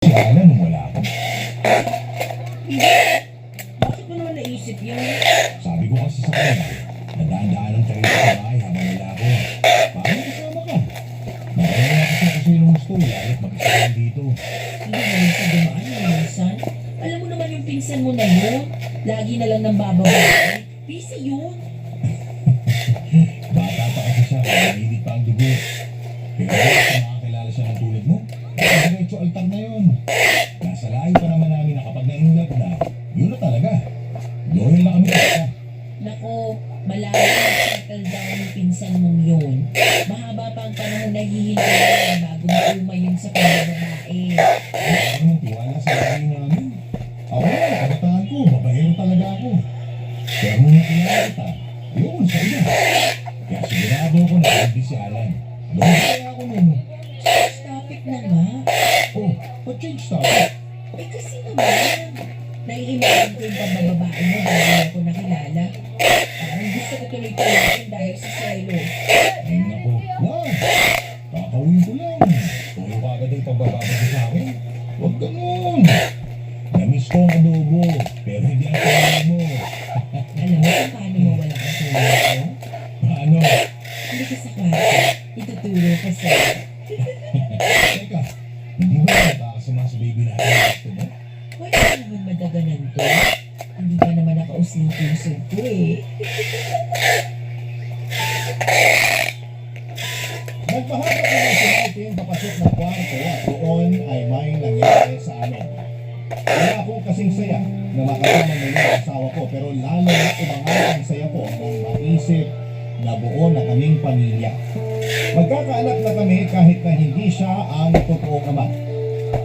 si Alan nung wala ako. Bakit mo naman naisip yun? Sabi ko kasi sa kanya, nadaan-daanan kayo sa bahay habang wala ako. Paano kasama ka? Nakaya kasi ako yung gusto, lahat mag-isa lang dito. Hindi naman sa dumaan minsan. Alam mo naman yung pinsan mo na yun. Lagi na lang nang bababae. Busy yun. Bata pa kasi siya, mahilig pa ang dugo. Pero kung makakilala siya ng tulad mo, diretso altar na yun. Nasa layo pa naman namin na kapag na-inlove na, yun na talaga. Loyal na kami talaga. Nako, malayo na settle down yung pinsan mong yun. Mahaba pa ang panahon na hihintayin bago mauma yun sa pagbababae. Wala naman tiwala sa lagi namin. Ako na, kabataan ko, babaero talaga ako. Pero nung nakilala kita, yun, sa iyo. Kaya sigurado ko na hindi si Alan. Doon kaya ako nun. Change topic na nga. Oh, pa-change topic. Eh kasi naman, naiimagine ko yung pagbababae mo bago ako nakilala. Parang gusto ko tuloy-tuloy dahil sa selo. Ay nako, wag. Kakawin ko lang. Tuyo ka agad ang pagbababa sa akin. Huwag ganun. Namiss ko ang adobo, pero hindi ang kaya mo. Alam mo kung paano mawala ang selo ko? Paano? Hindi ka sa klase, ituturo ka sa... Teka, hindi ba nakakasama sa baby natin gusto mo? Pwede ka naman madaganan to. Hindi ka naman nakausing-pusog ko eh. Nagpahapot naman si Martin papasok ng kwarto at doon ay may nangyari sa amin. Wala akong kasing saya na makasama muli ang asawa ko pero lalo na umangat ang saya ko nang maisip na buo na kaming pamilya. Magkakaanak na kami kahit na hindi siya ang totoong ama.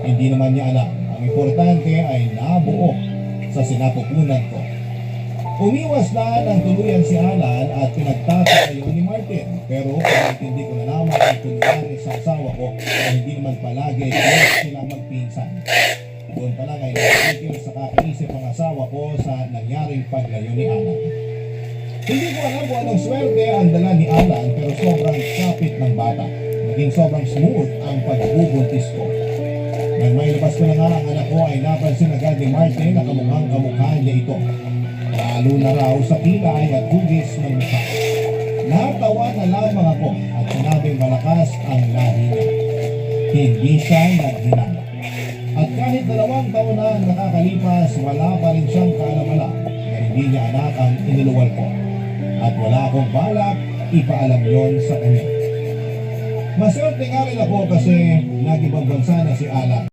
Hindi naman niya alam. Ang importante ay nabuo sa sinapupunan ko. Umiwas na ng tuluyan si Alan at pinagtatayo ni Martin. Pero pag-intindi ko na naman ang kunwari sa asawa ko na hindi naman palagi close silang magpinsan. Doon pa lang ay nakikinig sa kakaisip ang asawa ko sa nangyaring paglayo ni Alan. Hindi ko alam kung anong swerte ang dala ni Alan pero sobrang kapit ng bata. Naging sobrang smooth ang pagbubuntis ko. Nang may labas ko na nga ang anak ko ay napansin agad ni Martin na kamukhang kamukha niya ito. Lalo na raw sa kilay at hugis ng mukha. Natawa na lamang ako at sinabing malakas ang lahi niya. Hindi siya naghinala. At kahit 2 taon na ang nakakalipas, wala pa rin siyang kaalam-alam na hindi niya anak ang iniluwal ko. At wala akong balak ipaalam yon sa kanya. Maswerte nga rin ako kasi nag-ibang bansa na si Alan.